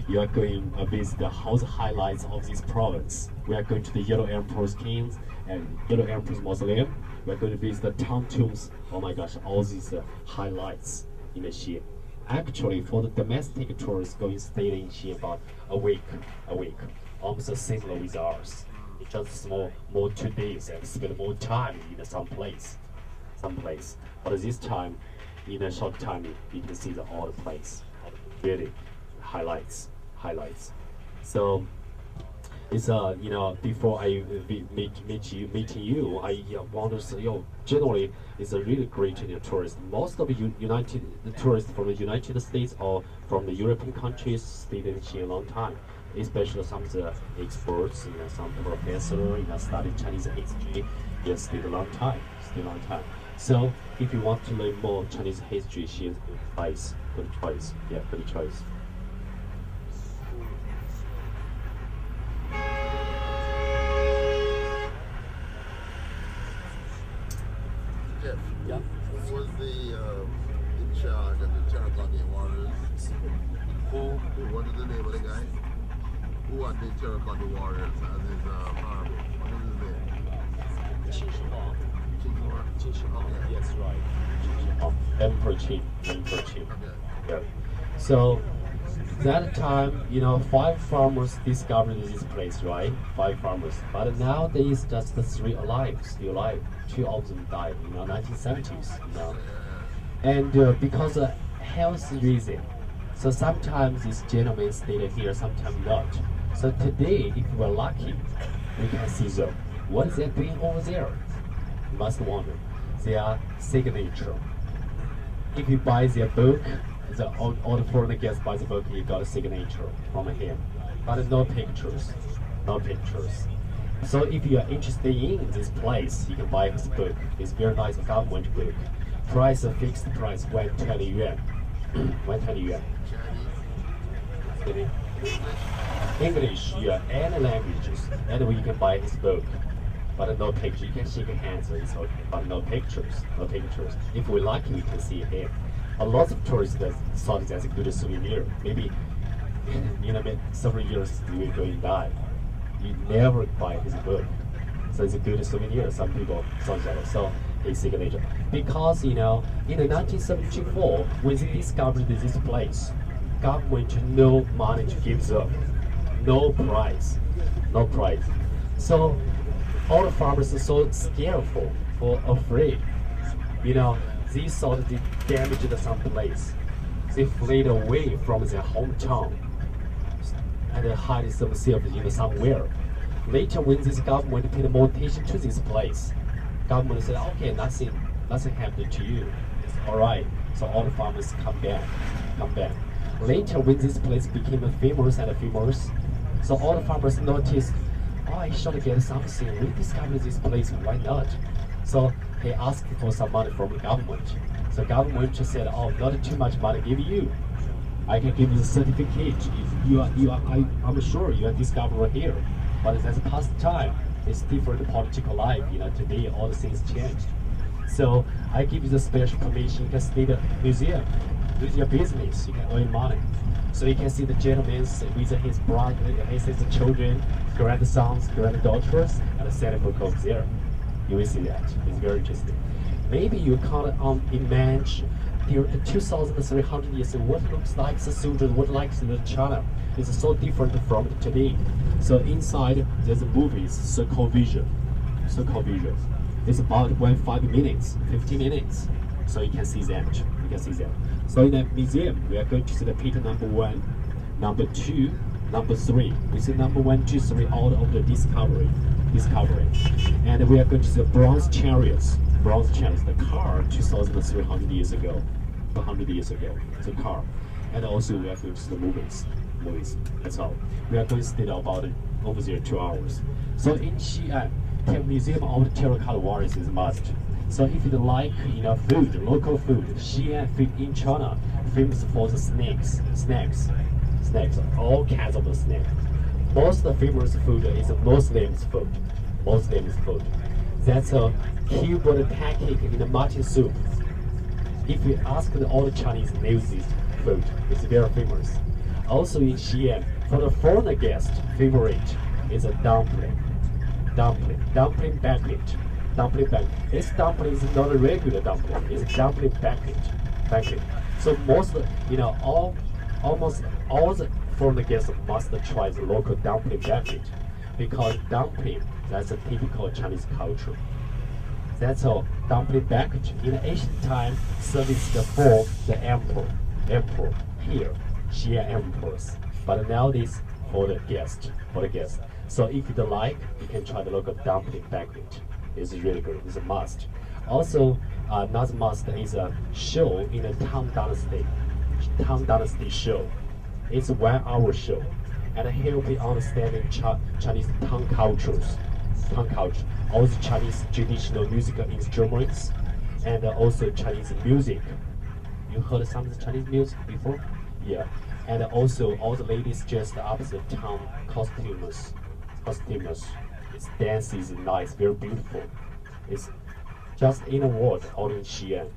you are going to visit the house highlights of this province. We are going to the Yellow Emperor's Kings and Yellow Emperor's Mausoleum. We are going to visit the town tombs. Oh my gosh, all these highlights in the Xi. Actually, for the domestic tourists going to stay in Xi about a week, almost similar with ours. It's just more 2 days and spend more time in some place. But this time, in a short time, you can see all the place, really highlights. So it's before I meeting you, I want to say, generally it's a really great tourist. Most of the tourists from the United States or from the European countries stayed in Xi a long time. Especially some of the experts, some professors, study Chinese history, stayed a long time. So if you want to learn more Chinese history, Xi is good choice. Yeah, good choice. Jeff, Yeah. who was in charge of the Terra Warriors? What is the name of the guy? Who are the Terra Warriors as his army? What is his name? Okay. Yes, right. Emperor Qin. Okay. Yeah. So that time, 5 farmers discovered this place, right? 5 farmers. But nowadays, just 3 still alive. 2 of them died, 1970s. And because of health reason, so sometimes these gentlemen stayed here, sometimes not. So today, if we're lucky, we can see them. What is they doing over there? You must wonder. Their signature. If you buy their book, all the foreign guests buy the book, you got a signature from him. But no pictures. So if you are interested in this place, you can buy his book. It's very nice government book. Price, a fixed price, 120 yuan. 120 yuan. English, any languages, and we can buy his book. But no picture. You can shake hands, it's okay. But no pictures. If we're lucky, we can see him. A lot of tourists thought that's a good souvenir. Maybe, several years you will go and die. You never buy his book. So it's a good souvenir. Some people thought that. So his signature. Because, in the 1974, when they discovered this place, government no money to give them. No price. So all the farmers are so scareful or afraid. They thought they damaged some place. They fled away from their hometown and hide themselves somewhere. Later, when this government paid more attention to this place, government said, okay, nothing happened to you. It's all right. So all the farmers come back. Later, when this place became famous, so all the farmers noticed, I should get something. We discovered this place. Why not? So he asked for some money from the government. So government just said, not too much money give you. I can give you the certificate if I'm sure you are discovered here. But that's past time. It's different political life. Today all the things changed. So I give you the special permission. You can stay the museum. Do your business. You can earn money. So you can see the gentleman with his brother, his children, grandsons, granddaughters, and the celebrate over there. You will see that. It's very interesting. Maybe you can't imagine during 2,300 years what looks like the soldiers, what likes the China. It's so different from today. So inside there's movies, so-called vision. It's about 5 minutes, 15 minutes. So you can see that. So in the museum, we are going to see the Peter number 1, number 2, number 3. We see number 1, 2, 3 all of the discovery. And we are going to see the bronze chariots, the car 2,300 years ago, 100 years ago, the car. And also we are going to see the movies. That's all. We are going to stay about over there 2 hours. So in Xi'an, the Museum of the Terracotta Warriors is a must. So if you like, food, local food, Xi'an food in China, famous for the snacks, all kinds of the snacks. Most famous food is Muslims food. That's a Cuban pancake in the mutton soup. If you ask all the Chinese knows this food, it's very famous. Also in Xi'an, for the foreigner guest, favorite is a dumpling banquet. Dumpling banquet. This dumpling is not a regular dumpling. It's dumpling banquet. So most, almost all the foreign guests must try the local dumpling banquet, because dumpling, that's a typical Chinese culture. That's all. Dumpling banquet in ancient time serviced for the emperor here, Xi'an emperors. But nowadays for the guest. So if you don't like, you can try the local dumpling banquet. It's really good. It's a must. Also, another must is a show in the Tang Dynasty. Tang Dynasty show. It's a 1 hour show, and help you understanding Chinese Tang cultures. Also Chinese traditional musical instruments, and also Chinese music. You heard some of the Chinese music before? Yeah. And also all the ladies dressed up as the Tang costumers. Its dance is nice, very beautiful. It's just in a word, all in Xi'an.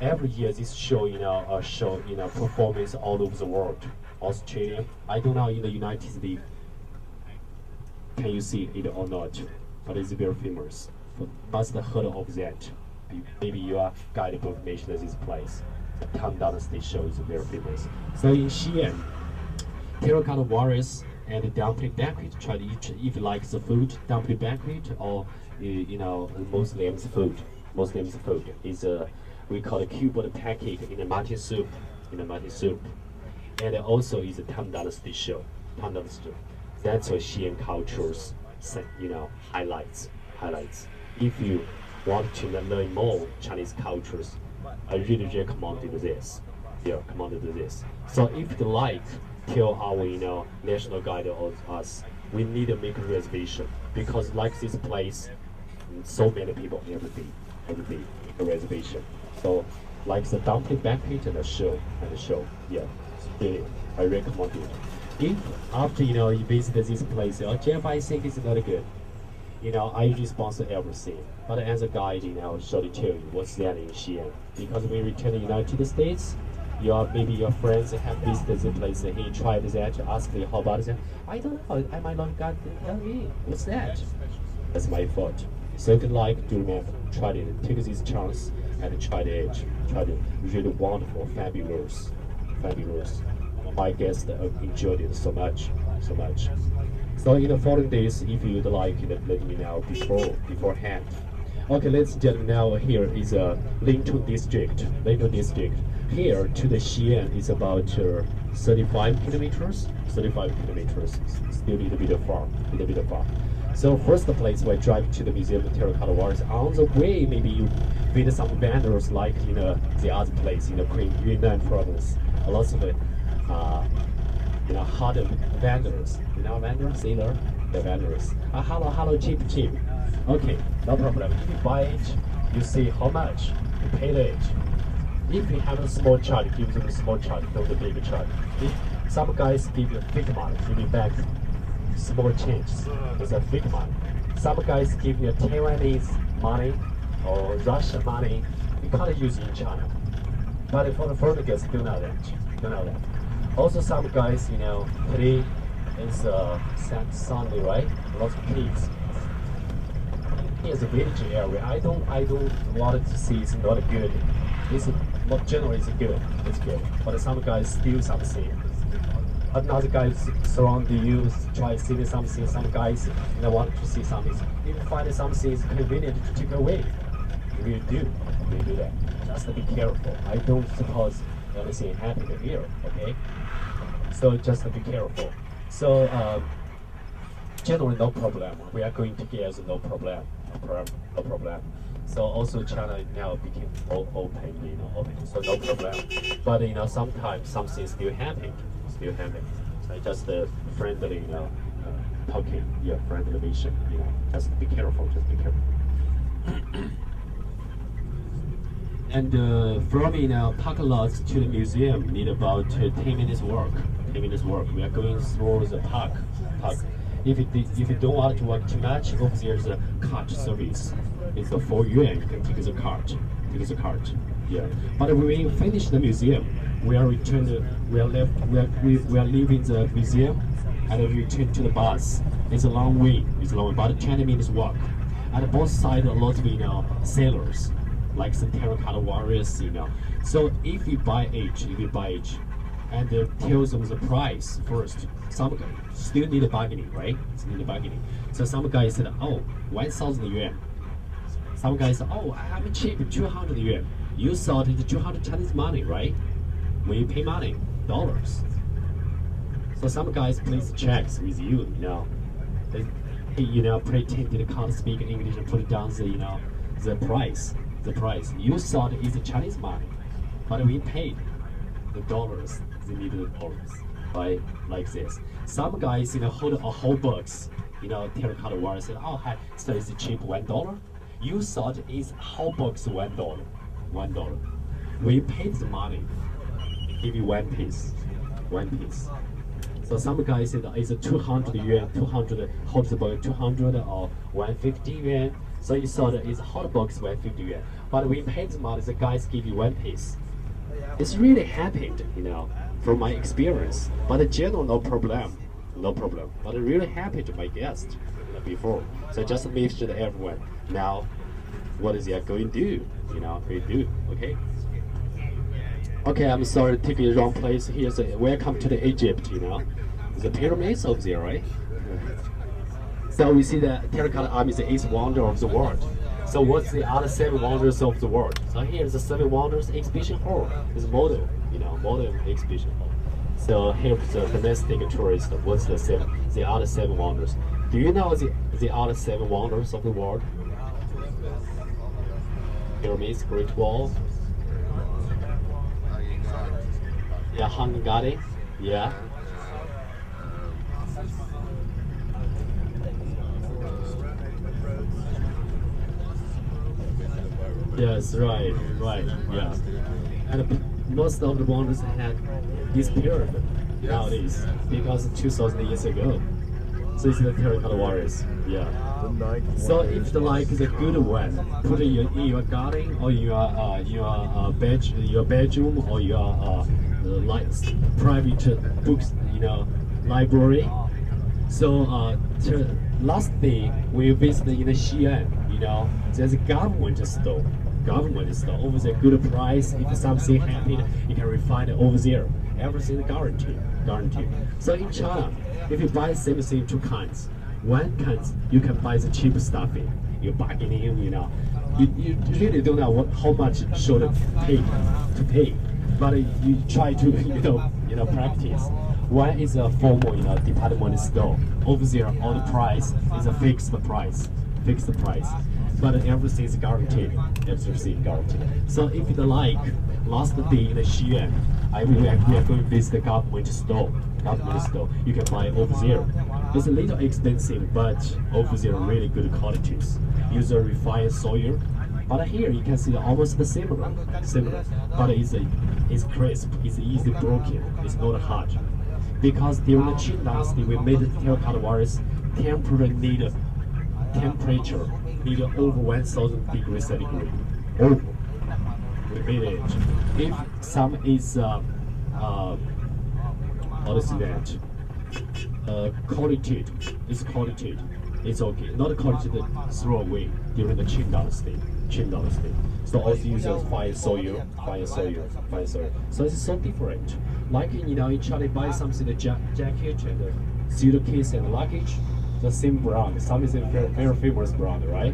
Every year this show, performance all over the world. Australia, I don't know in the United States, can you see it or not? But it's very famous. Must have heard of that. Maybe your guidebook mentioned this place. The Tang Dynasty show is very famous. So in Xi'an, terracotta warriors and the dumpling banquet. Try to eat if you like the food, dumpling banquet, or Muslims food. Muslims food is we call it cubed pancake in a mutton soup. And also is a Tang Dynasty show. That's what Xi'an cultures, highlights. If you want to learn more Chinese cultures, I really recommend this. So if you like, tell our national guide or us, we need to make a reservation, because like this place, so many people every day make a reservation. So like the dumpling banquet and the show, yeah. Really, I recommend it. If after you visit this place, Jeff, I think it's not good. I usually sponsor everything, but as a guide, surely tell you what's that in Xi'an. Because when we return to the United States, maybe your friends have visited the place. He tried that, asked me how about that. I don't know. I might not got tell me what's that. That's my fault. So if you like, do remember, try it. Take this chance and try it. Try it. Really wonderful, fabulous. My guests enjoyed it so much. So in the following days, if you'd like, let me know beforehand. Okay, ladies and gentlemen, now here is Lintong district. Here to the Xi'an is about 35 kilometers. Still a little bit far. So first place we drive to the Museum of Terracotta Warriors. On the way, maybe you visit some vendors like the other place in the Yunnan province. A lot of hot vendors. Sailor, the vendors. Hello, cheap. Okay, no problem. If you buy it, you see how much you pay it. If you have a small charge, give them a small charge, not a big charge. If some guys give you big money, give you back small change. It's a big money. Some guys give you Taiwanese money or Russian money. You can't use it in China. But for the foreign guests, do not that. Also, some guys, today is Sunday, right? Lots of kids. Here's a village area. I don't want to see it's not good. It's not generally it's good. But some guys steal something. Another guys surround you, try to see something. Some guys want to see something. If you find something is convenient to take away, we do that. Just be careful. I don't suppose anything happened here. Okay. So just be careful. So generally no problem. We are going together, no problem. So also China now became open, so no problem. But sometimes something still happening. So just friendly, talking, friendly vision. Just be careful. And from parking lots to the museum need about 10 minutes walk. We are going through the park. If you don't want to walk too much, over there's a cart service. It's a 4 yuan. You can take the cart. Yeah. But when we finish the museum, we are returned. We are left. We are leaving the museum, and we return to the bus. It's a long way. It's a long, about 20 minutes walk. And both sides, a lot of sailors, like some terracotta warriors. So if you buy each, and tell them the price first. Some guy still need a bargaining, right? Still need a bargaining. So some guy said, oh, 1,000 yuan. Some guy said, oh, I'm cheap, 200 yuan. You thought it's 200 Chinese money, right? When you pay money, dollars. So some guys place checks with you, They, pretend they can't speak English and put down the price. The price. You thought it's Chinese money, but we paid the dollars. They need the dollars, right? Like this. Some guys, hold a whole box, terracotta ware said, oh, hi, so it's cheap $1. You thought it's whole box $1. $1. We paid the money. Give you one piece. So some guys said it's 200 yuan, 200 hot box 200 or 150 yuan. So you thought it's hot box 150 yuan. But we paid the money. The guys give you one piece. It's really happened, from my experience. But in general, no problem. But it really happened to my guest before. So just mention to everyone. Now, what is he going to do? Okay. Okay, I'm sorry to take you the wrong place. Here's welcome to the Egypt. The pyramids over there, right? So we see the terracotta army is the eighth wonder of the world. So what's the other 7 wonders of the world? So here's the 7 wonders exhibition hall. It's model, model exhibition hall. So here's the domestic tourist. What's the other 7 wonders? Do you know the other 7 wonders of the world? Pyramids, Great Wall. Yeah, Hanging Garden. Yeah. Yes, right, yeah. And most of the wonders had disappeared nowadays because 2,000 years ago. So it's the terracotta warriors, yeah. So if the is a good one, put it in your garden or your bedroom or your private books, library. So last day we visited in the Xi'an. There's a government store over there, good price. If something happened, you can refund it over there. Everything guaranteed. So in China, if you buy same thing 2 kinds, one kind you can buy the cheap stuff in. You bargaining, you really don't know how much should pay, but you try to practice. One is a formal department store. Over there, all the price is a fixed price. But everything is guaranteed. So if you last day in the Xi'an, we are going to visit the government store. You can buy over there. It's a little expensive, but over there really good qualities. Use a refined soil. But here you can see almost similar. But it's crisp. It's easy broken. It's not hard. Because during the Qing Dynasty, we made the terracotta warriors temperature need over 1,000 degrees centigrade. Over. We made it. If some is how to say that? Qualitative. It's okay. Not qualitative, throw away during the Qing Dynasty. So also use fire soil. So it's so different. Like in China, buy something the jacket and suitcase and luggage, the same brand. Some is a very famous brand, right?